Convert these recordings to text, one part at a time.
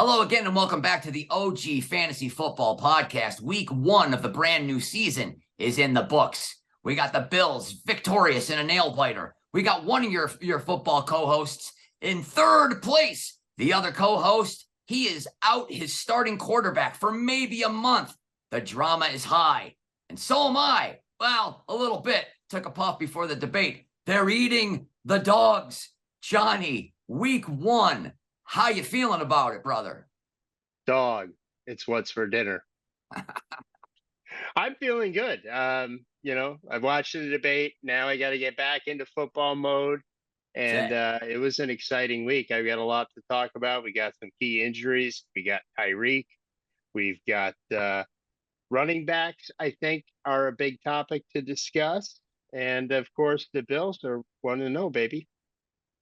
Hello again, and welcome back to the OG Fantasy Football Podcast. Week 1 of the brand new season is in the books. We got the Bills victorious in a nail biter. We got one of your football co-hosts in third place. The other co-host, he is out his starting quarterback for maybe a month. The drama is high, and so am I. Well, a little bit. Took a puff before the debate. They're eating the dogs. Johnny, week 1. How you feeling about it, brother? Dog, it's what's for dinner. I'm feeling good. I've watched the debate. Now I got to get back into football mode. And it was an exciting week. I've got a lot to talk about. We got some key injuries. We got Tyreek. We've got running backs, I think, are a big topic to discuss. And, of course, the Bills are 1-0, baby.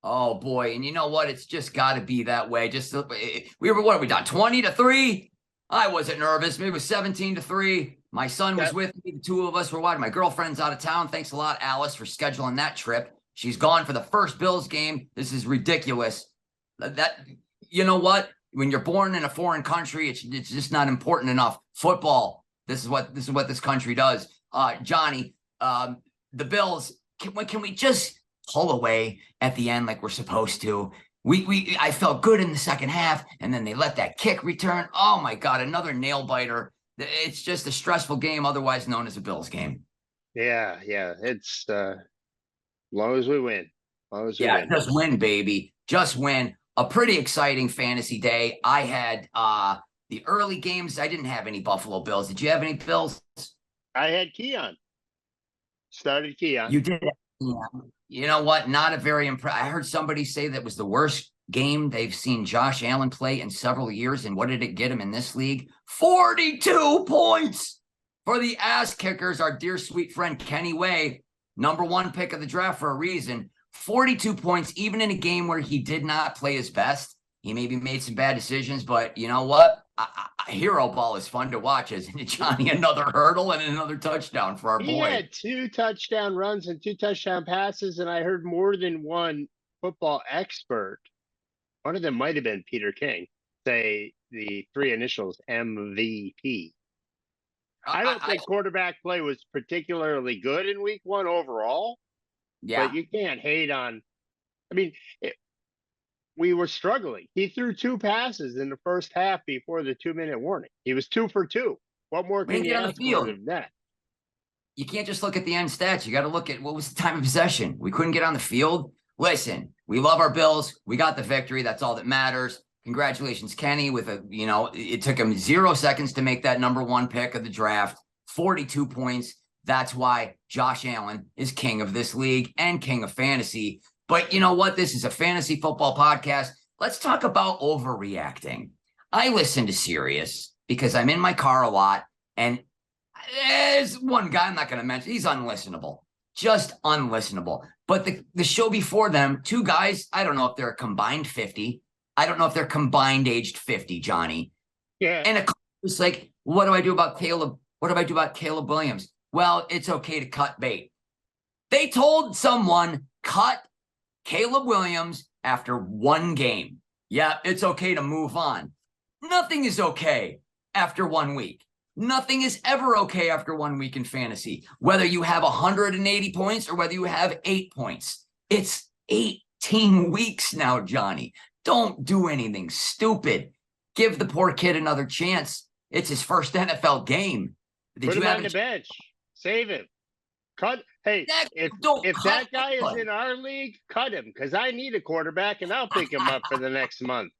Oh, boy. And you know what? It's just got to be that way. What have we done? 20-3? I wasn't nervous. Maybe it was 17-3. My son was with me. The two of us were watching. My girlfriend's out of town. Thanks a lot, Alice, for scheduling that trip. She's gone for the first Bills game. This is ridiculous. You know what? When you're born in a foreign country, it's just not important enough. Football. This is what this country does. Johnny, the Bills. Can we just pull away at the end like we're supposed to? I felt good in the second half, and then they let that kick return. Oh my God, another nail biter. It's just a stressful game, otherwise known as a Bills game. Yeah. It's as long as we win. Just win, baby. Just win. A pretty exciting fantasy day. I had the early games. I didn't have any Buffalo Bills. Did you have any Bills? I had Keon. Started Keon. You did. Yeah. You know what? Not a very I heard somebody say that was the worst game they've seen Josh Allen play in several years. And what did it get him in this league? 42 points for the ass kickers. Our dear sweet friend Kenny Way, number 1 pick of the draft for a reason. 42 points, even in a game where he did not play his best. He maybe made some bad decisions, but you know what? Hero ball is fun to watch, isn't it, Johnny? Another hurdle and another touchdown for our boy. He had 2 touchdown runs and 2 touchdown passes, and I heard more than one football expert, one of them might have been Peter King, say the 3 initials MVP. I don't think quarterback play was particularly good in week 1 overall. Yeah. But you can't hate on – we were struggling. He threw 2 passes in the first half before the 2-minute warning. He was 2 for 2. What more can you ask for than that? You can't just look at the end stats. You got to look at what was the time of possession. We couldn't get on the field. Listen, we love our Bills. We got the victory. That's all that matters. Congratulations, Kenny, it took him 0 seconds to make that number 1 pick of the draft, 42 points. That's why Josh Allen is king of this league and king of fantasy. But you know what? This is a fantasy football podcast. Let's talk about overreacting. I listen to Sirius because I'm in my car a lot, and there's one guy I'm not going to mention. He's unlistenable, just unlistenable. But the show before them, 2 guys, I don't know if they're a combined 50. I don't know if they're combined aged 50, Johnny. Yeah. And it's like, what do I do about Caleb? What do I do about Caleb Williams? Well, it's okay to cut bait. They told someone, cut Caleb Williams after 1 game. Yeah, it's okay to move on. Nothing is okay after 1 week. Nothing is ever okay after 1 week in fantasy, whether you have 180 points or whether you have 8 points. It's 18 weeks now, Johnny. Don't do anything stupid. Give the poor kid another chance. It's his first NFL game. Put him on the bench. Save him. Cut. Hey, if that guy is in our league, cut him, because I need a quarterback, and I'll pick him up for the next month.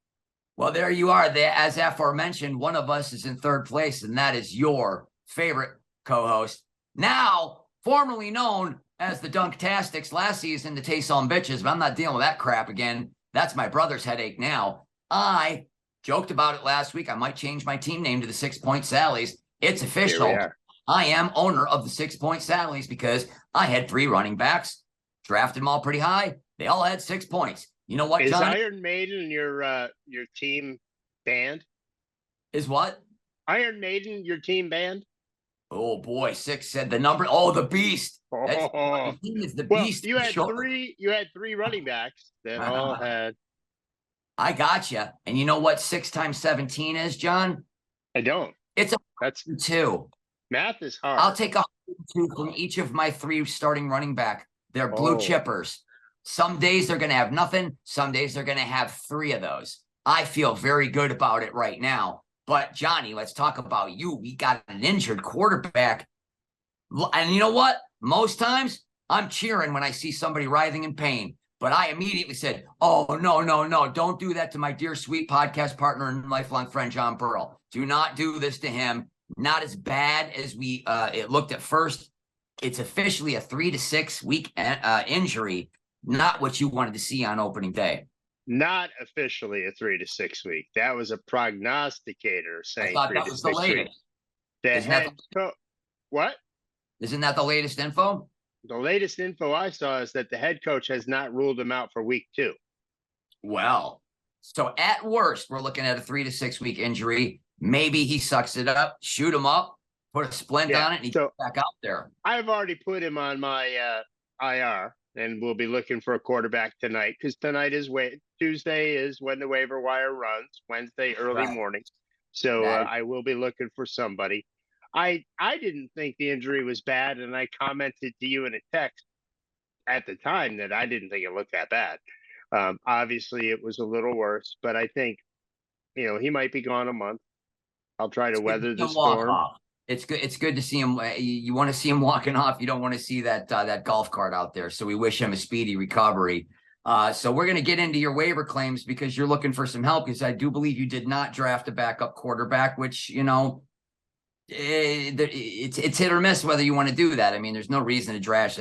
Well, there you are. As aforementioned, one of us is in third place, and that is your favorite co-host. Now, formerly known as the Dunktastics last season, the Taysom Bitches, but I'm not dealing with that crap again. That's my brother's headache now. I joked about it last week. I might change my team name to the 6 Point Sallies. It's official. I am owner of the 6 Point Sallies because I had 3 running backs, drafted them all pretty high. They all had 6 points. You know what, John? Is Iron Maiden your team band? Is what? Iron Maiden your team band? Oh boy, 6 said the number. Oh, the Beast. The team is the well, Beast. You had 3 running backs that all had I got you. And you know what 6 times 17 is, John? I don't. It's That's 102. math is hard. I'll take 102 from each of my 3 starting running back. They're blue chippers. Some days they're going to have nothing. Some days they're going to have 3 of those. I feel very good about it right now. But Johnny, let's talk about you. We got an injured quarterback. And you know what? Most times I'm cheering when I see somebody writhing in pain. But I immediately said, oh, no. Don't do that to my dear, sweet podcast partner and lifelong friend, John Burrell. Do not do this to him. Not as bad as it looked at first. It's officially a 3 to 6 week injury. Not what you wanted to see on opening day. Not officially a 3 to 6 week. That was a prognosticator saying I thought 3 that to was 6 the latest. The head coach. What? Isn't that the latest info? The latest info I saw is that the head coach has not ruled him out for week 2. Well, so at worst, we're looking at a 3 to 6 week injury. Maybe he sucks it up, shoot him up, put a splint on it, and he gets back out there. I've already put him on my IR, and we'll be looking for a quarterback tonight because tonight is Tuesday is when the waiver wire runs. Wednesday early morning, so I will be looking for somebody. I didn't think the injury was bad, and I commented to you in a text at the time that I didn't think it looked that bad. Obviously, it was a little worse, but I think he might be gone a month. I'll try to weather the storm. It's good. It's good to see him. You want to see him walking off. You don't want to see that golf cart out there. So we wish him a speedy recovery. So we're going to get into your waiver claims because you're looking for some help. Because I do believe you did not draft a backup quarterback, which it's hit or miss whether you want to do that. I mean, there's no reason to draft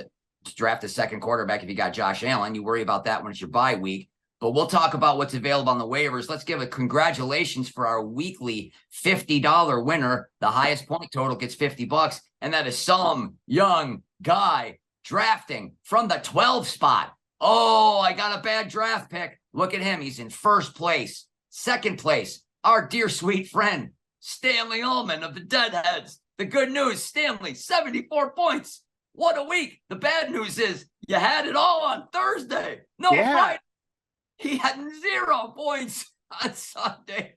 a second quarterback if you got Josh Allen. You worry about that when it's your bye week. But we'll talk about what's available on the waivers. Let's give a congratulations for our weekly $50 winner. The highest point total gets $50, and that is some young guy drafting from the 12 spot. Oh, I got a bad draft pick. Look at him. He's in first place. Second place, our dear sweet friend, Stanley Ullman of the Deadheads. The good news, Stanley, 74 points. What a week. The bad news is you had it all on Thursday. No Friday. He had 0 points on Sunday.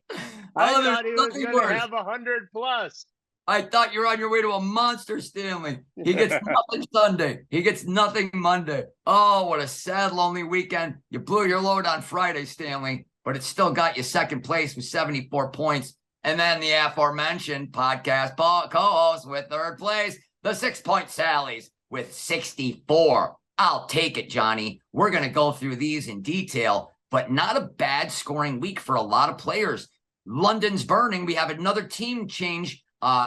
I thought he was going to have 100 plus. I thought you were on your way to a monster, Stanley. He gets nothing Sunday. He gets nothing Monday. Oh, what a sad, lonely weekend. You blew your load on Friday, Stanley, but it still got you second place with 74 points. And then the aforementioned podcast co-host with third place, the 6 Point Sallies with 64. I'll take it, Johnny. We're going to go through these in detail, but not a bad scoring week for a lot of players. London's burning. We have another team change.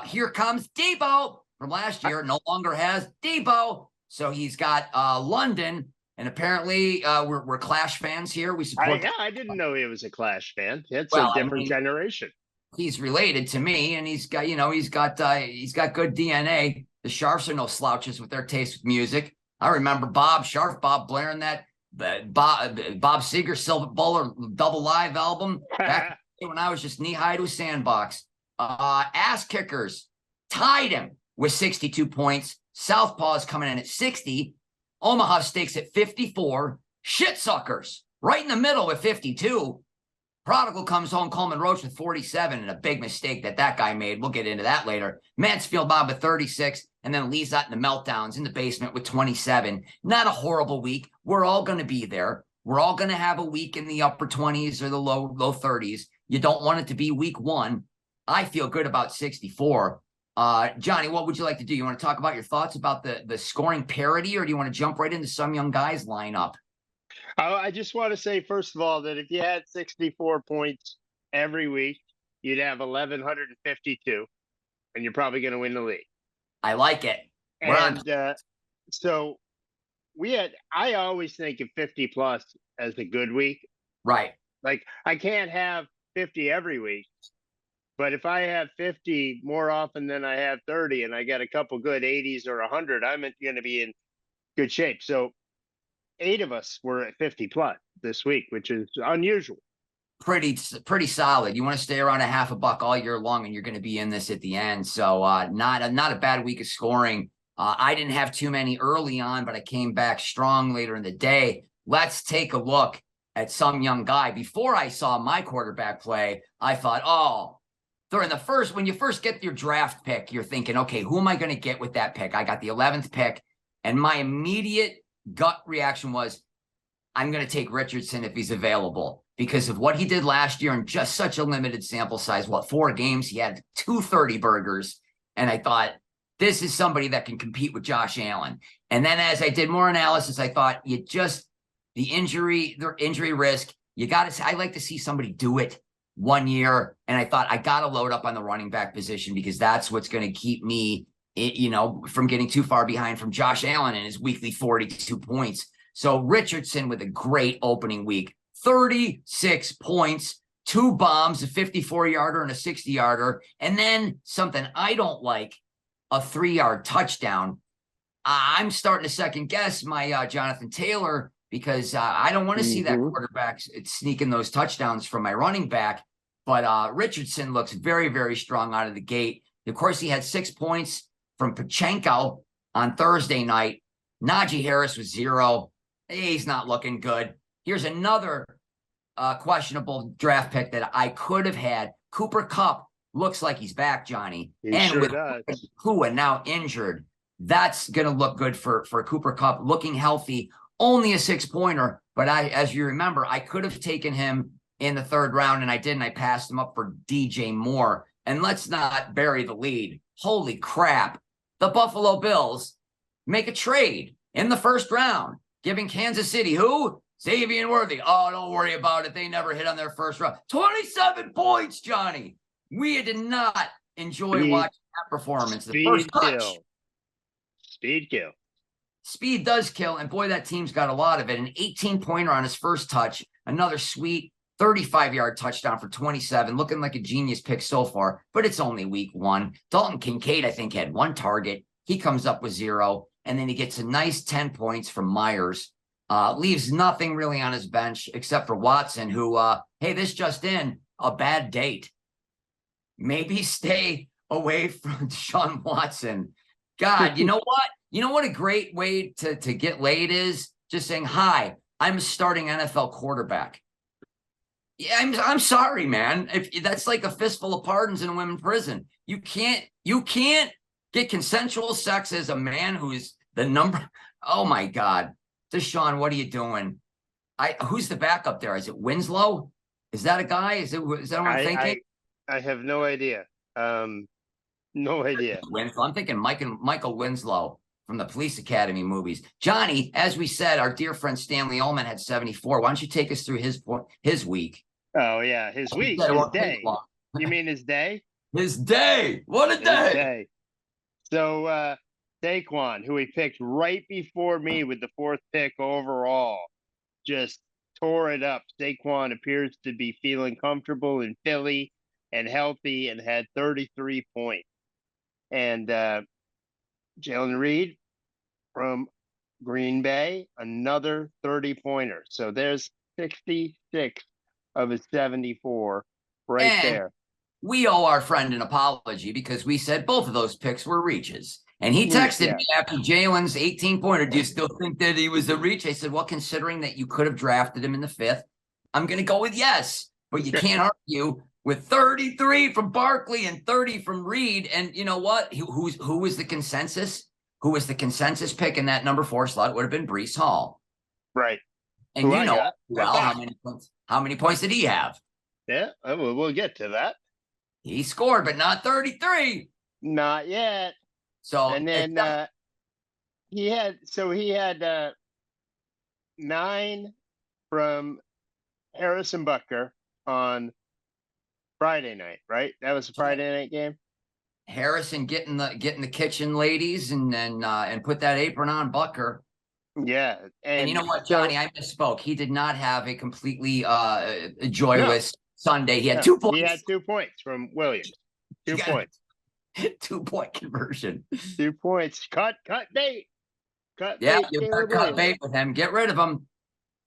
Here comes Debo from last year. No longer has Debo. So he's got London. And apparently we're Clash fans here. We support. I didn't know he was a Clash fan. It's a different generation. He's related to me, and he's got good DNA. The Sharps are no slouches with their taste with music. I remember Bob blaring that Bob Seger Silver Bowler Double Live album back when I was just knee high to a sandbox. Ass kickers tied him with 62 points. Southpaw's coming in at 60. Omaha Steaks at 54. Shit suckers right in the middle with 52. Prodigal comes home, Coleman Roach with 47, and a big mistake that guy made. We'll get into that later. Mansfield Bob with 36, and then Lizot in the meltdowns in the basement with 27. Not a horrible week. We're all going to be there. We're all going to have a week in the upper 20s or the low 30s. You don't want it to be week 1. I feel good about 64. Johnny, what would you like to do? You want to talk about your thoughts about the scoring parity, or do you want to jump right into some young guys lineup? I just want to say, first of all, that if you had 64 points every week, you'd have 1,152, and you're probably going to win the league. I like it. So I always think of 50 plus as a good week. Right. Like, I can't have 50 every week, but if I have 50 more often than I have 30, and I get a couple good 80s or 100, I'm going to be in good shape. So 8 of us were at 50 plus this week, which is unusual. Pretty solid. You want to stay around a half a buck all year long, and you're going to be in this at the end. So not a bad week of scoring. I didn't have too many early on, but I came back strong later in the day. Let's take a look at some young guy. Before I saw my quarterback play, I thought, oh, during the first, when you first get your draft pick, you're thinking, okay, who am I going to get with that pick? I got the 11th pick, and my immediate gut reaction was, I'm going to take Richardson if he's available because of what he did last year in just such a limited sample size. 4 games? He had 230 burgers. And I thought, this is somebody that can compete with Josh Allen. And then as I did more analysis, I thought the injury risk, I like to see somebody do it 1 year. And I thought I got to load up on the running back position because that's what's going to keep me, from getting too far behind from Josh Allen and his weekly 42 points. So Richardson with a great opening week, 36 points, 2 bombs, a 54-yarder and a 60-yarder. And then something I don't like, a 3-yard touchdown. I'm starting to second guess my Jonathan Taylor because I don't want to see that quarterback sneaking those touchdowns from my running back. But Richardson looks very, very strong out of the gate. Of course, he had 6 points from Pachenko on Thursday night. Najee Harris was 0. He's not looking good. Here's another questionable draft pick that I could have had. Cooper Kupp looks like he's back, Johnny. He and sure with does. Kua now injured, that's going to look good for Cooper Kupp, looking healthy. Only a 6-pointer, but as you remember, I could have taken him in the 3rd round, and I didn't. I passed him up for DJ Moore. And let's not bury the lead. Holy crap. The Buffalo Bills make a trade in the 1st round, giving Kansas City, who? Xavier Worthy. Oh, don't worry about it. They never hit on their 1st round. 27 points, Johnny. We did not enjoy watching that performance. The first touch. Speed kill. Speed does kill, and boy, that team's got a lot of it. An 18-pointer on his first touch, another sweet 35-yard touchdown for 27, looking like a genius pick so far, but it's only week 1. Dalton Kincaid, I think, had 1 target. He comes up with 0, and then he gets a nice 10 points from Myers. Leaves nothing really on his bench except for Watson, who, hey, this just in, a bad date. Maybe stay away from Deshaun Watson. God, you know what? You know what a great way to get laid is? Just saying, hi, I'm a starting NFL quarterback. Yeah, I'm sorry, man. If that's like a fistful of pardons in a women's prison. You can't get consensual sex as a man who's the number. Oh my God. Deshaun, what are you doing? Who's the backup there? Is it Winslow? Is that a guy? Is that what I'm thinking? I have no idea. No idea. Winslow. I'm thinking Michael Winslow from the Police Academy movies. Johnny, as we said, our dear friend Stanley Ullman had 74. Why don't you take us through his week? Oh yeah, his week, his day. You mean his day? His day. What a day. So Saquon, who he picked right before me with the 4th pick overall, just tore it up. Saquon appears to be feeling comfortable in Philly and healthy and had 33 points. And Jalen Reed from Green Bay, another 30-pointer. So there's 66 of his 74 right there. We owe our friend an apology because we said both of those picks were reaches. And he texted me after Jalen's 18-pointer, do you still think that he was a reach? I said, well, considering that you could have drafted him in the 5th, I'm going to go with yes. But you can't argue with 33 from Barkley and 30 from Reed. And you know what? Who was the consensus? Who was the consensus pick in that number 4 slot? It would have been Breece Hall. Right. And how many points did he have? Yeah, we'll get to that. He scored, but not 33. Not yet. So and then he had 9 from Harrison Butker on Friday night, right? That was a Friday night game. Harrison getting the kitchen ladies and then and put that apron on Butker. Yeah. And you know what, Johnny, I misspoke. He did not have a completely joyless Sunday. He had 2 points. He had 2 points from Williams. 2 points. 2-point conversion. 2 points. Cut bait. You better cut bait with him. Get rid of him.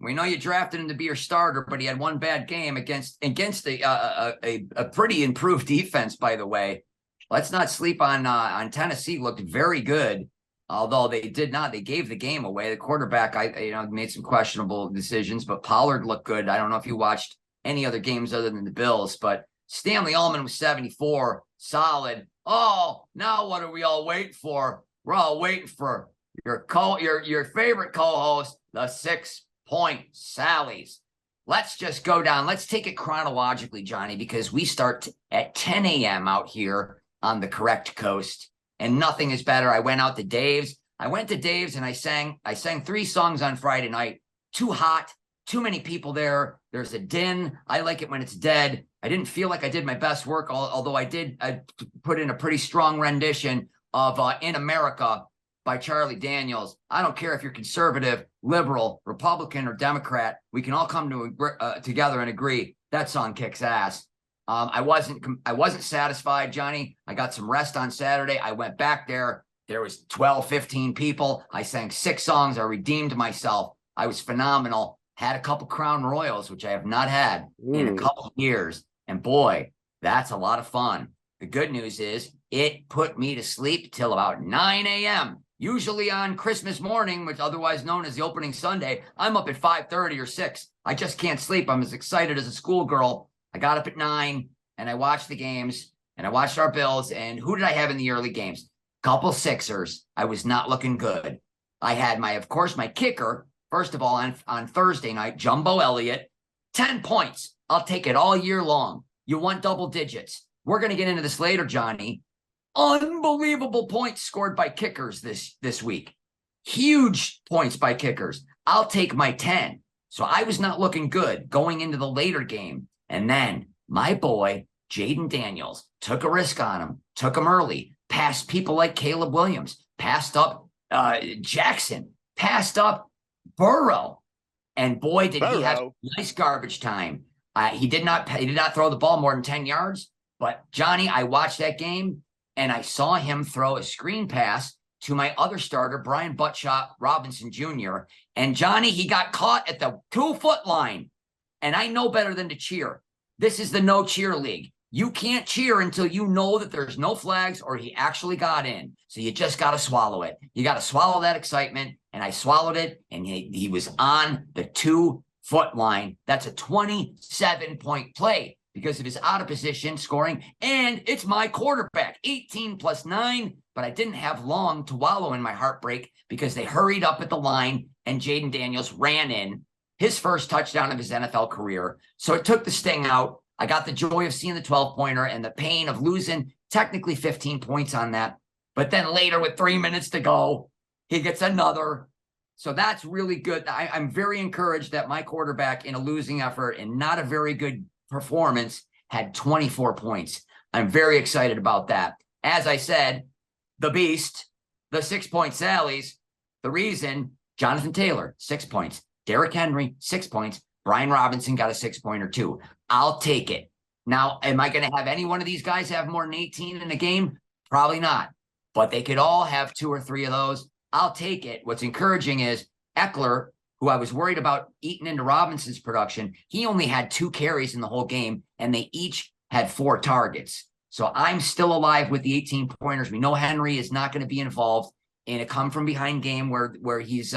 We know you drafted him to be your starter, but he had 1 bad game against a pretty improved defense, by the way. Let's not sleep on Tennessee. Looked very good. Although they did not, they gave the game away. The quarterback, made some questionable decisions, but Pollard looked good. I don't know if you watched any other games other than the Bills, but Stanley Ullman was 74, solid. Oh, now what are we all waiting for? We're all waiting for your favorite co-host, the 6-Point Sallies. Let's just go down. Let's take it chronologically, Johnny, because we start at 10 a.m. out here on the correct coast. And nothing is better. I went out to Dave's. I went to Dave's and I sang 3 songs on Friday night. Too hot, too many people there. There's a din. I like it when it's dead. I didn't feel like I did my best work, although I put in a pretty strong rendition of In America by Charlie Daniels. I don't care if you're conservative, liberal, Republican, or Democrat. We can all come together and agree that song kicks ass. I wasn't satisfied, Johnny. I got some rest on Saturday. I went back there. There was 12, 15 people. I sang 6 songs. I redeemed myself. I was phenomenal. Had a couple Crown Royals, which I have not had in a couple of years. And boy, that's a lot of fun. The good news is it put me to sleep till about 9 a.m. Usually on Christmas morning, which otherwise known as the opening Sunday, I'm up at 5:30 or 6. I just can't sleep. I'm as excited as a schoolgirl. I got up at 9 and I watched the games and I watched our Bills. And who did I have in the early games? Couple Sixers. I was not looking good. I had my kicker, first of all, on Thursday night, Jumbo Elliott, 10 points. I'll take it all year long. You want double digits. We're going to get into this later, Johnny. Unbelievable points scored by kickers this week. Huge points by kickers. I'll take my 10. So I was not looking good going into the later game. And then my boy, Jaden Daniels, took a risk on him, took him early, passed people like Caleb Williams, passed up Jackson, passed up Burrow. And boy, did he have nice garbage time. He did not throw the ball more than 10 yards. But Johnny, I watched that game and I saw him throw a screen pass to my other starter, Brian Buttshot Robinson Jr. And Johnny, he got caught at the 2-foot line. And I know better than to cheer. This is the no cheer league. You can't cheer until you know that there's no flags or he actually got in. So you just got to swallow it. You got to swallow that excitement. And I swallowed it. And he was on the 2-foot line. That's a 27-point play because of his out of position scoring. And it's my quarterback, 18 plus 9. But I didn't have long to wallow in my heartbreak because they hurried up at the line and Jaden Daniels ran in his first touchdown of his NFL career. So it took the sting out. I got the joy of seeing the 12-pointer and the pain of losing technically 15 points on that. But then later with 3 minutes to go, he gets another. So that's really good. I'm very encouraged that my quarterback in a losing effort and not a very good performance had 24 points. I'm very excited about that. As I said, the beast, the 6-Point Sallies, the reason, Jonathan Taylor, 6 points. Derrick Henry, 6 points. Brian Robinson got a 6-pointer too. I'll take it. Now, am I going to have any one of these guys have more than 18 in a game? Probably not. But they could all have 2 or 3 of those. I'll take it. What's encouraging is Eckler, who I was worried about eating into Robinson's production, he only had 2 carries in the whole game, and they each had 4 targets. So I'm still alive with the 18-pointers. We know Henry is not going to be involved in a come-from-behind game where he's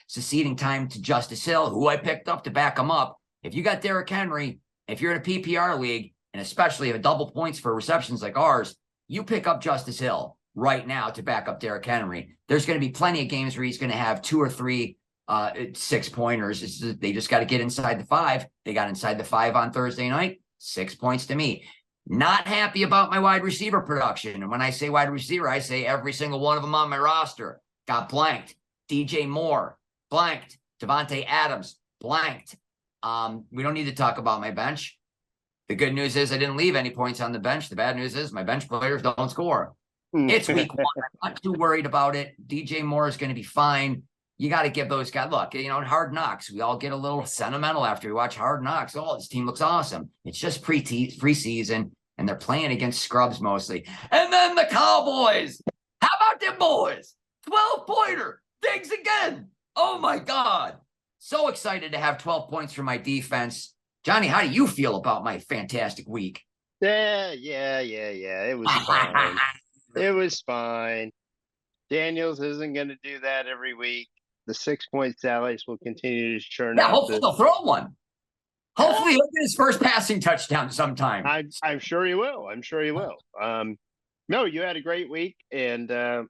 seceding time to Justice Hill, who I picked up to back him up. If you got Derrick Henry, if you're in a PPR league, and especially if a double points for receptions like ours, you pick up Justice Hill right now to back up Derrick Henry. There's going to be plenty of games where he's going to have 2 or 3 6-pointers. They just got to get inside the 5. They got inside the 5 on Thursday night. 6 points to me. Not happy about my wide receiver production. And when I say wide receiver, I say every single one of them on my roster got blanked. DJ Moore, blanked. Devontae Adams, blanked. We don't need to talk about my bench. The good news is I didn't leave any points on the bench. The bad news is my bench players don't score. It's week 1. I'm not too worried about it. DJ Moore is going to be fine. You got to give those guys, look, in Hard Knocks, we all get a little sentimental after we watch Hard Knocks. Oh, this team looks awesome. It's just preseason, and they're playing against scrubs mostly. And then the Cowboys. How about them boys? 12-pointer. Diggs again. Oh, my God. So excited to have 12 points for my defense. Johnny, how do you feel about my fantastic week? Yeah. It was fine. It was fine. Daniels isn't going to do that every week. The 6-point sallies will continue to churn Yeah, out hopefully they'll throw one. Yeah, Hopefully he'll get his first passing touchdown sometime. I'm sure he will. I'm sure he will. No, you had a great week, and I'm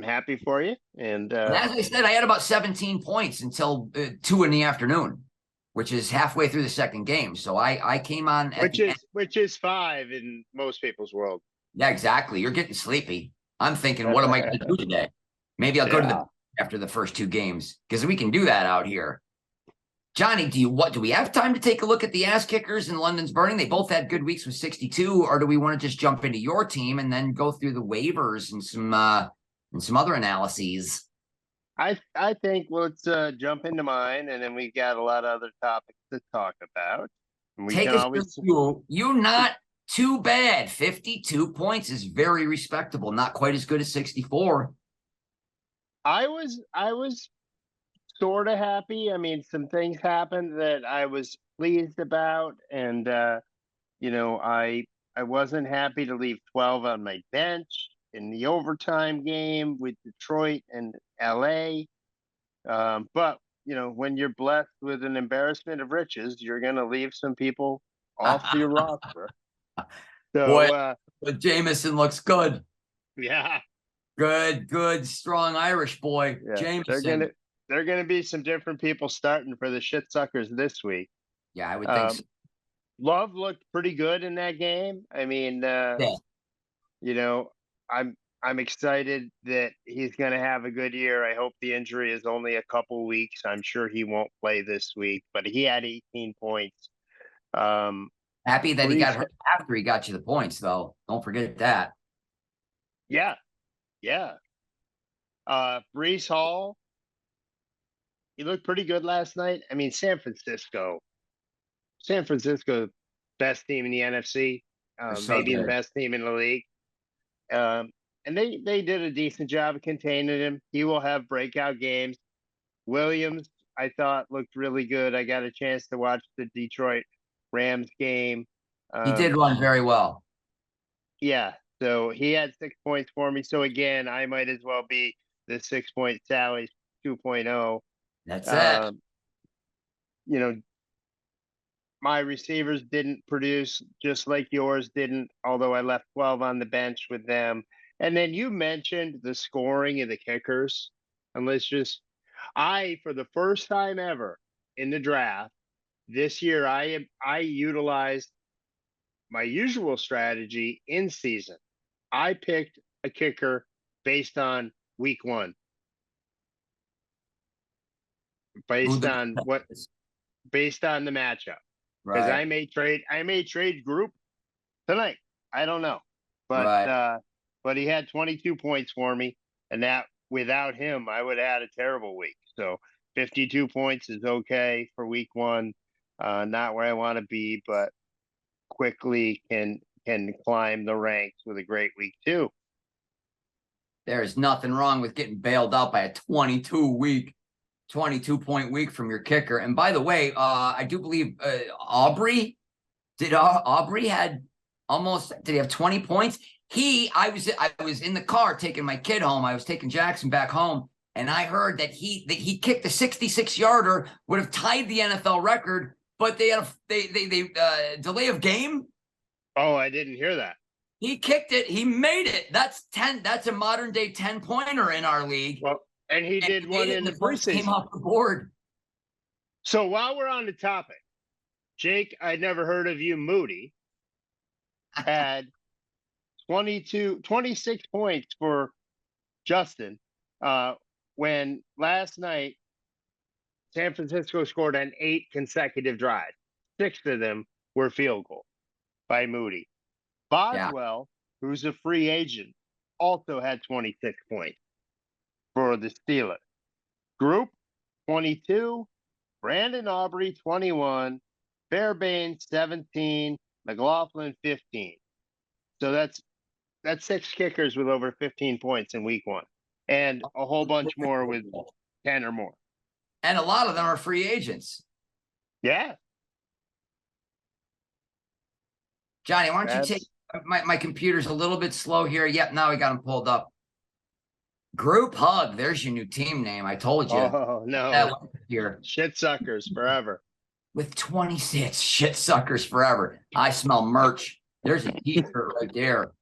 happy for you. And And as I said, I had about 17 points until 2 in the afternoon, which is halfway through the second game. So I came on at the end. which is 5 in most people's world. Yeah, exactly. You're getting sleepy. I'm thinking, what am I going to do today? Maybe I'll go to the after the first 2 games because we can do that out here. Johnny, do we have time to take a look at the ass kickers in London's Burning? They both had good weeks with 62, or do we want to just jump into your team and then go through the waivers and some other analyses? I think let's jump into mine, and then we got a lot of other topics to talk about. And we Take can us always through. You're not too bad. 52 points is very respectable. Not quite as good as 64. I was sort of happy. I mean, some things happened that I was pleased about, and I wasn't happy to leave 12 on my bench in the overtime game with Detroit and LA. But when you're blessed with an embarrassment of riches, you're going to leave some people off your roster. So, Boy, but Jameson looks good. yeah, Good, strong Irish boy. yeah, Jameson. they're gonna be some different people starting for the shit suckers this week. Yeah, I would think so. Love looked pretty good in that game. I mean, Yeah. I'm excited that he's going to have a good year. I hope the injury is only a couple weeks. I'm sure he won't play this week, but he had 18 points. Happy that he got hurt after he got you the points, though. Don't forget that. Yeah, yeah. Brees Hall, he looked pretty good last night. I mean, San Francisco, best team in the NFC, So maybe the good. best team in the league. And they did a decent job of containing him. He will have breakout games. Williams, I thought looked really good. I got a chance to watch the Detroit Rams game. He did run very well. Yeah, so he had 6 points for me. So again, I might as well be the 6-point Sally 2.0. That's it. My receivers didn't produce just like yours didn't, although I left 12 on the bench with them. And then you mentioned the scoring of the kickers. And for the first time ever in the draft this year, I utilized my usual strategy in season. I picked a kicker based on week 1. Based on the matchup. Because Right. I may trade group tonight. I don't know. But Right. But he had 22 points for me, and that without him, I would have had a terrible week. So 52 points is okay for week 1. Not where I want to be, but quickly can climb the ranks with a great week 2. There's nothing wrong with getting bailed out by a 22-point week from your kicker. And by the way, I do believe Aubrey did he have 20 points? I was in the car taking my kid home. I was taking Jackson back home, and I heard that he kicked a 66-yarder, would have tied the NFL record, but they had a delay of game. Oh, I didn't hear that. He kicked it. He made it. That's 10. That's a modern day 10-pointer in our league. Well, and he did one in the preseason. Came off the board. So while we're on the topic, Jake, I'd never heard of you, Moody, had 26 points for Justin when last night San Francisco scored on 8 consecutive drives. 6 of them were field goals by Moody. Boswell, who's a free agent, also had 26 points for the Steelers. Group, 22. Brandon Aubrey, 21. Fairbairn, 17. McLaughlin, 15. So that's 6 kickers with over 15 points in week 1. And a whole bunch more with 10 or more. And a lot of them are free agents. Yeah. Johnny, why don't you take my computer's a little bit slow here. Yep, now we got them pulled up. Group hug. There's your new team name. I told you. Oh That no, one here shit suckers forever. with 26 shit suckers forever. I smell merch. There's a t-shirt right there.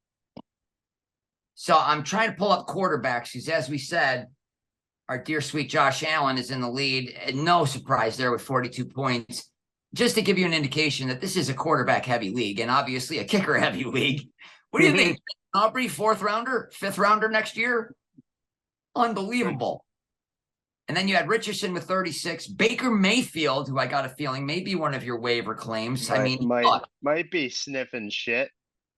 So I'm trying to pull up quarterbacks because, as we said, our dear sweet Josh Allen is in the lead. And no surprise there with 42 points. Just to give you an indication that this is a quarterback heavy league and obviously a kicker heavy league. What do you think? Aubrey, 4th rounder, 5th rounder next year? Unbelievable. And then you had Richardson with 36. Baker Mayfield, who I got a feeling may be one of your waiver claims. Might be sniffing shit.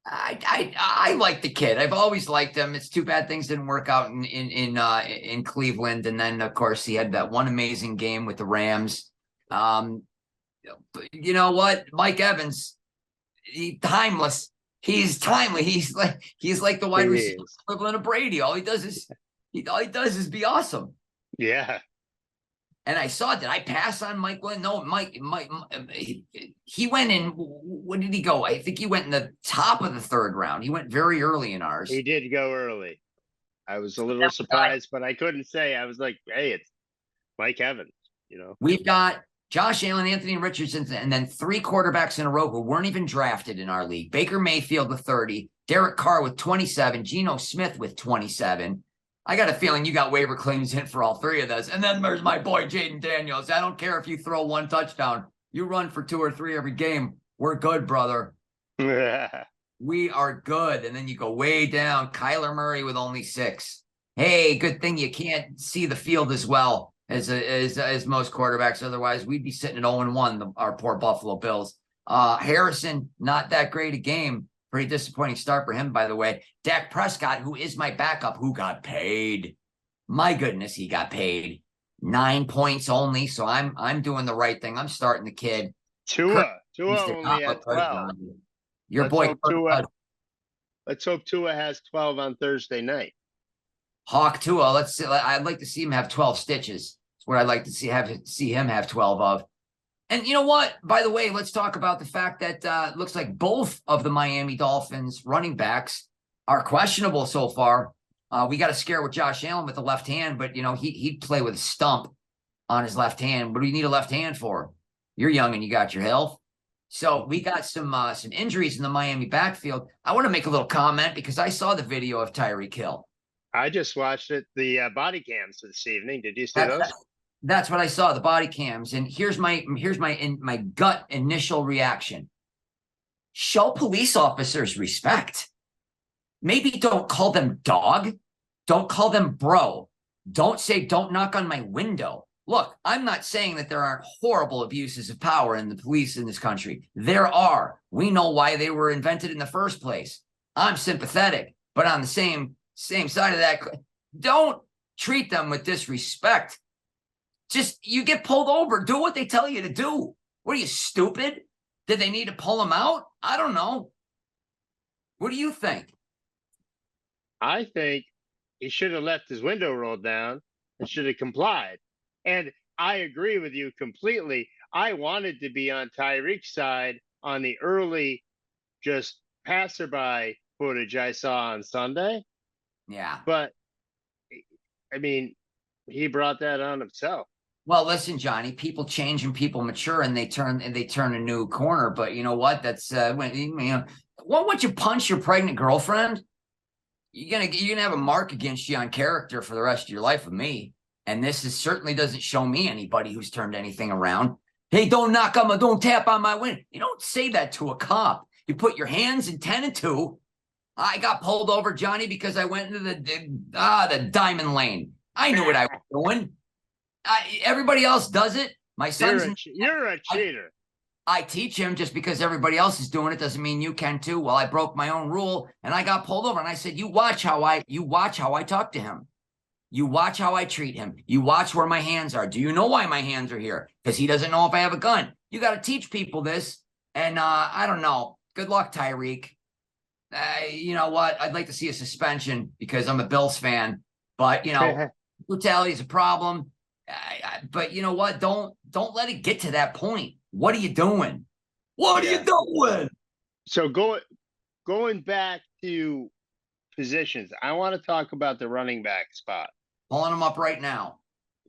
I like the kid. I've always liked him. It's too bad things didn't work out in Cleveland. And then of course he had that one amazing game with the Rams. You know what? Mike Evans, timeless. He's timely. He's like the wide receiver equivalent of Brady. All he does is be awesome. Yeah. And I saw, did I pass on Mike? No, Mike, he went in, when did he go? I think he went in the top of the 3rd round. He went very early in ours. He did go early. I was a little surprised, but I couldn't say. I was like, hey, it's Mike Evans, you know. We've got Josh Allen, Anthony Richardson, and then 3 quarterbacks in a row who weren't even drafted in our league. Baker Mayfield with 30, Derek Carr with 27, Geno Smith with 27. I got a feeling you got waiver claims in for all 3 of those. And then there's my boy, Jaden Daniels. I don't care if you throw 1 touchdown. You run for 2 or 3 every game. We're good, brother. We are good. And then you go way down. Kyler Murray with only 6. Hey, good thing you can't see the field as well as most quarterbacks. Otherwise, we'd be sitting at 0-1, our poor Buffalo Bills. Harrison, not that great a game. Pretty disappointing start for him, by the way. Dak Prescott, who is my backup, who got paid. My goodness, he got paid. 9 points only, so I'm doing the right thing. I'm starting the kid. Tua only had 12. Your boy. Let's hope Tua has 12 on Thursday night. Hawk Tua. Let's see. I'd like to see him have 12 stitches. That's what I'd like to see him have 12 of. And you know what? By the way, let's talk about the fact that it looks like both of the Miami Dolphins running backs are questionable so far. We got a scare with Josh Allen with the left hand, but you know he'd play with a stump on his left hand. What do you need a left hand for? You're young and you got your health. So we got some injuries in the Miami backfield. I want to make a little comment because I saw the video of Tyreek Hill. I just watched it, the body cams this evening. Did you see those? That's what I saw, the body cams. And here's my gut initial reaction. Show police officers respect. Maybe don't call them dog. Don't call them bro. Don't say, don't knock on my window. Look, I'm not saying that there aren't horrible abuses of power in the police in this country. There are. We know why they were invented in the first place. I'm sympathetic, but on the same side of that, don't treat them with disrespect. Just, you get pulled over. Do what they tell you to do. What are you, stupid? Did they need to pull him out? I don't know. What do you think? I think he should have left his window rolled down and should have complied. And I agree with you completely. I wanted to be on Tyreek's side on the early just passerby footage I saw on Sunday. Yeah. But, I mean, he brought that on himself. Well, listen, Johnny, people change and people mature and they turn a new corner. But you know what? That's when once you punch your pregnant girlfriend, you're gonna have a mark against you on character for the rest of your life with me. And this certainly doesn't show me anybody who's turned anything around. Hey, don't tap on my window. You don't say that to a cop. You put your hands in 10 and 2. I got pulled over, Johnny, because I went into the diamond lane. I knew what I was doing. Everybody else does it. My son's you're a cheater. I teach him. Just because everybody else is doing it doesn't mean you can too. Well, I broke my own rule and I got pulled over. And I said, you watch how I talk to him. You watch how I treat him. You watch where my hands are. Do you know why my hands are here? Because he doesn't know if I have a gun. You got to teach people this. And I don't know. Good luck, Tyreek. You know what? I'd like to see a suspension because I'm a Bills fan. But, you know, brutality is a problem. But you know what? Don't let it get to that point. What are you doing? What are you doing? So going back to positions. I want to talk about the running back spot. Pulling them up right now.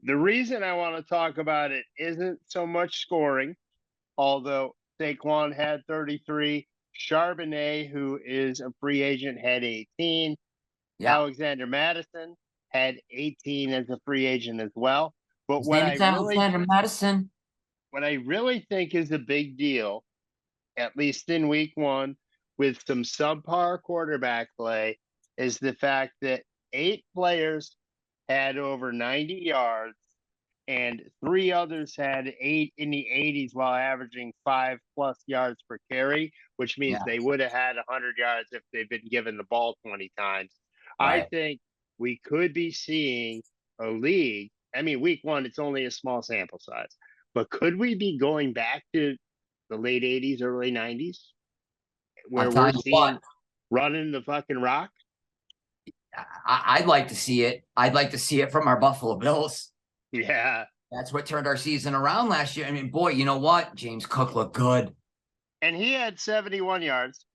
The reason I want to talk about it isn't so much scoring, although Saquon had 33. Charbonnet, who is a free agent, had 18. Yeah. Alexander Madison had 18 as a free agent as well. But His name is Alexander Madison. What I really think is a big deal, at least in week one, with some subpar quarterback play, is the fact that 8 players had over 90 yards and 3 others had 8 in the 80s while averaging 5+ yards per carry, which means they would have had 100 yards if they'd been given the ball 20 times. Right. I think we could be seeing a league. I mean, week one, it's only a small sample size, but could we be going back to the late 80s, early 90s where we're seeing running the fucking rock? I'd like to see it. I'd like to see it from our Buffalo Bills. Yeah. That's what turned our season around last year. I mean, boy, you know what? James Cook looked good. And he had 71 yards,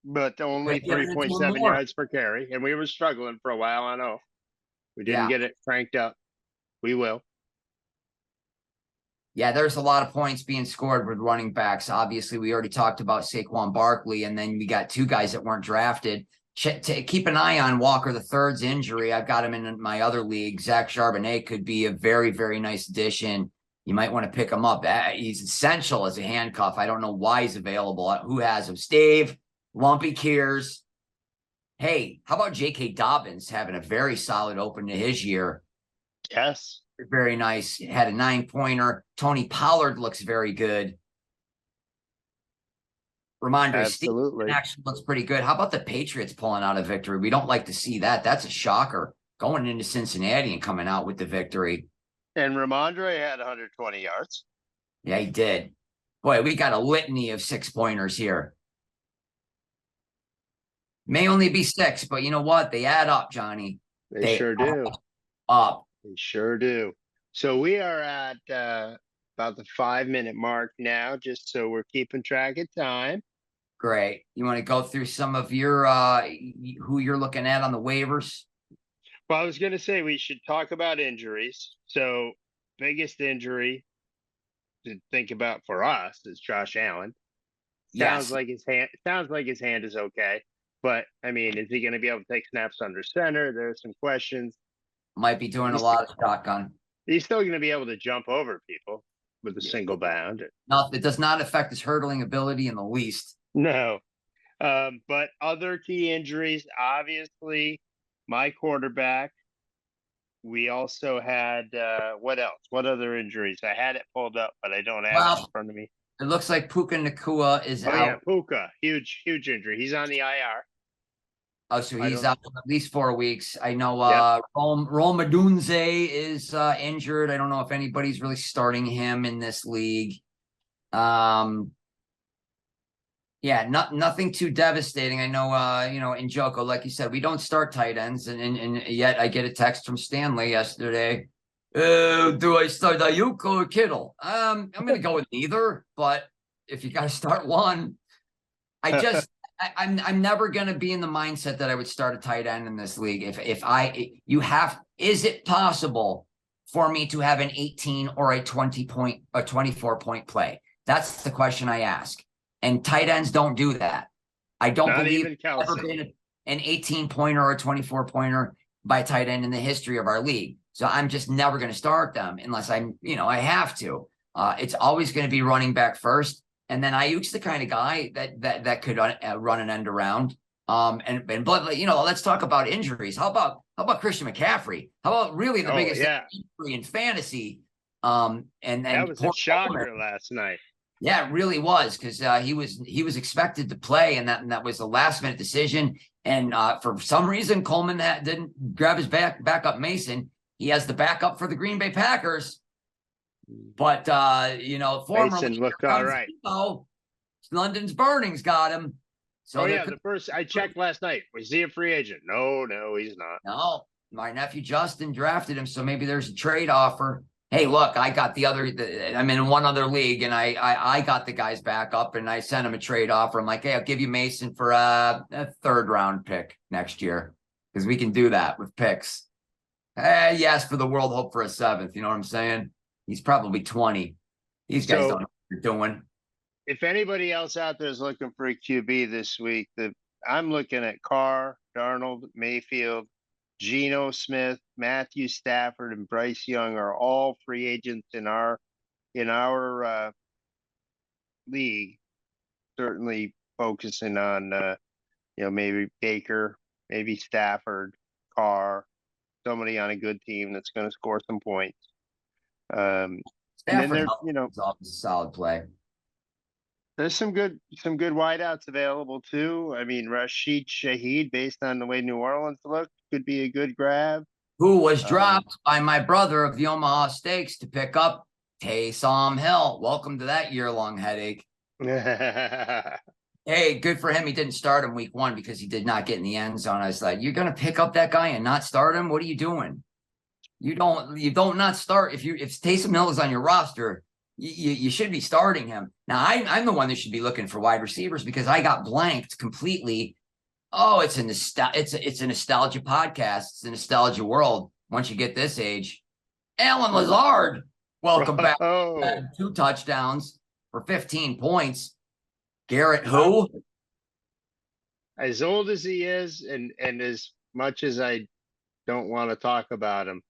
but only 3.7 yards per carry. And we were struggling for a while. I know. We didn't get it cranked up. We will. Yeah, there's a lot of points being scored with running backs. Obviously, we already talked about Saquon Barkley, and then we got 2 guys that weren't drafted. Keep an eye on Walker III's injury. I've got him in my other league. Zach Charbonnet could be a very, very nice addition. You might want to pick him up. He's essential as a handcuff. I don't know why he's available. Who has him? Steve, Lumpy Kears. Hey, how about J.K. Dobbins having a very solid open to his year? Yes. Very nice. Had a 9-pointer. Tony Pollard looks very good. Ramondre Stevenson actually looks pretty good. How about the Patriots pulling out a victory? We don't like to see that. That's a shocker. Going into Cincinnati and coming out with the victory. And Ramondre had 120 yards. Yeah, he did. Boy, we got a litany of 6-pointers here. May only be 6, but you know what? They add up, Johnny. They sure do. Up. They sure do. So we are at about the 5-minute mark now, just so we're keeping track of time. Great. You want to go through some of your who you're looking at on the waivers? Well, I was going to say we should talk about injuries. So biggest injury to think about for us is Josh Allen. Sounds like his hand is okay. But I mean, is he going to be able to take snaps under center? There's some questions. Might be doing a lot of shotgun. He's still going to be able to jump over people with a single bound. No, it does not affect his hurdling ability in the least. No. But other key injuries, obviously, my quarterback. We also had, what else? What other injuries? I had it pulled up, but I don't have it in front of me. It looks like Puka Nacua is out. Yeah, Puka. Huge injury. He's on the IR. Oh, so he's out for at least 4 weeks. I know Roma Dunze is injured. I don't know if anybody's really starting him in this league. Yeah, nothing too devastating. I know, in Joko, like you said, we don't start tight ends, and yet I get a text from Stanley yesterday. Do I start Ayuk or Kittle? I'm going to go with neither, but if you got to start one, I'm never going to be in the mindset that I would start a tight end in this league. Is it possible for me to have an 18 or a 24-point play? That's the question I ask. And tight ends don't do that. I don't believe there's ever been an 18-pointer or a 24-pointer by a tight end in the history of our league. So I'm just never going to start them unless I have to. It's always going to be running back first. And then Ayuk's the kind of guy that could run an end around. Let's talk about injuries. How about Christian McCaffrey? How about really the biggest injury in fantasy? And that was a shocker last night. Yeah, it really was, because he was expected to play, and that was a last-minute decision. And for some reason, Coleman didn't grab his backup Mason. He has the backup for the Green Bay Packers. But formerly Mason looked all right. London's Burning's got him. So the first I checked last night. Was he a free agent? No, he's not. No, my nephew Justin drafted him, so maybe there's a trade offer. Hey, look, I got I'm in one other league, and I got the guys back up, and I sent him a trade offer. I'm like, hey, I'll give you Mason for a 3rd-round pick next year, because we can do that with picks. Yes, for the world, hope for a 7th. You know what I'm saying? He's probably 20. These guys don't know what they're doing. If anybody else out there is looking for a QB this week, I'm looking at Carr, Darnold, Mayfield, Geno Smith, Matthew Stafford, and Bryce Young are all free agents in our league. Certainly focusing on maybe Baker, maybe Stafford, Carr, somebody on a good team that's going to score some points. And then Stafford, there's is a solid play. there's some good wideouts available too. I mean, Rashid Shaheed, based on the way New Orleans looked, could be a good grab. Who was dropped by my brother of the Omaha Steaks to pick up Taysom Hill. Welcome to that year-long headache. Hey, good for him. He didn't start him week 1 because he did not get in the end zone. I was like, you're going to pick up that guy and not start him? What are you doing? You don't not start. If Taysom Hill is on your roster, you should be starting him. Now, I'm the one that should be looking for wide receivers because I got blanked completely. Oh, it's a nostalgia podcast. It's a nostalgia world. Once you get this age, Alan Lazard, welcome back. 2 touchdowns for 15 points. Garrett, who? As old as he is, and as much as I don't want to talk about him,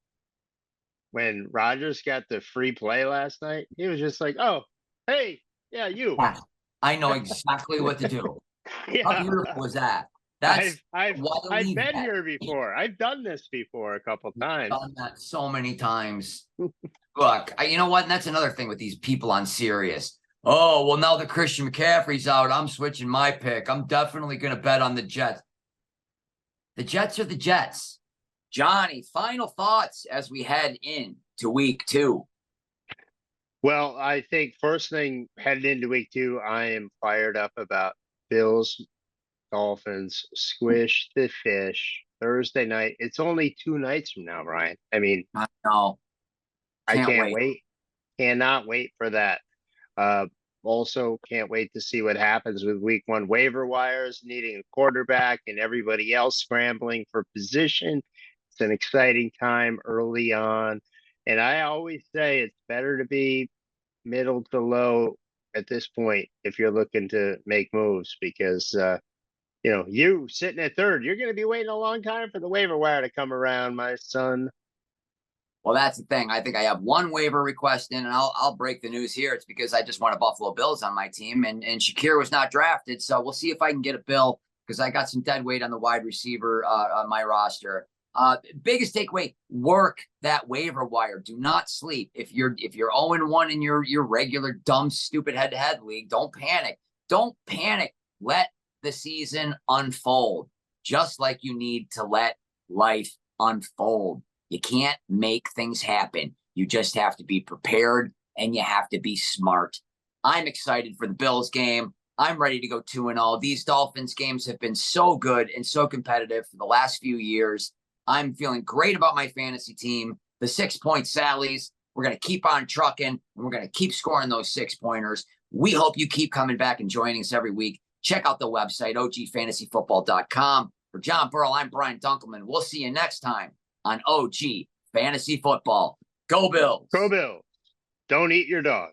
when Rodgers got the free play last night, he was just like, "Oh, hey, yeah, you." Yeah, I know exactly what to do. Yeah. How beautiful was that? I've been here before. I've done this before a couple times. I've done that so many times. Look, you know what? And that's another thing with these people on Sirius. Oh, well, now that Christian McCaffrey's out, I'm switching my pick. I'm definitely going to bet on the Jets. The Jets are the Jets. Johnny, final thoughts as we head into week 2. Well, I think first thing headed into week 2, I am fired up about Bills, Dolphins, squish the fish Thursday night. It's only 2 nights from now, Brian. I mean, I know. I can't wait. Cannot wait for that. Also can't wait to see what happens with week 1 waiver wires, needing a quarterback and everybody else scrambling for position. It's an exciting time early on. And I always say it's better to be middle to low at this point if you're looking to make moves, because you sitting at 3rd, you're going to be waiting a long time for the waiver wire to come around, my son. Well, that's the thing. I think I have 1 waiver request in, and I'll break the news here. It's because I just want a Buffalo Bills on my team, and Shakir was not drafted, so we'll see if I can get a Bill, because I got some dead weight on the wide receiver on my roster. Biggest takeaway: work that waiver wire. Do not sleep. If you're 0-1 in your regular dumb stupid head-to-head league, don't panic. Don't panic. Let the season unfold, just like you need to let life unfold. You can't make things happen. You just have to be prepared, and you have to be smart. I'm excited for the Bills game. I'm ready to go 2-0. These Dolphins games have been so good and so competitive for the last few years. I'm feeling great about my fantasy team. The 6-point Sallies, we're going to keep on trucking, and we're going to keep scoring those 6-pointers. We hope you keep coming back and joining us every week. Check out the website, ogfantasyfootball.com. For John Burrell, I'm Brian Dunkleman. We'll see you next time on OG Fantasy Football. Go Bills. Go Bills. Don't eat your dog.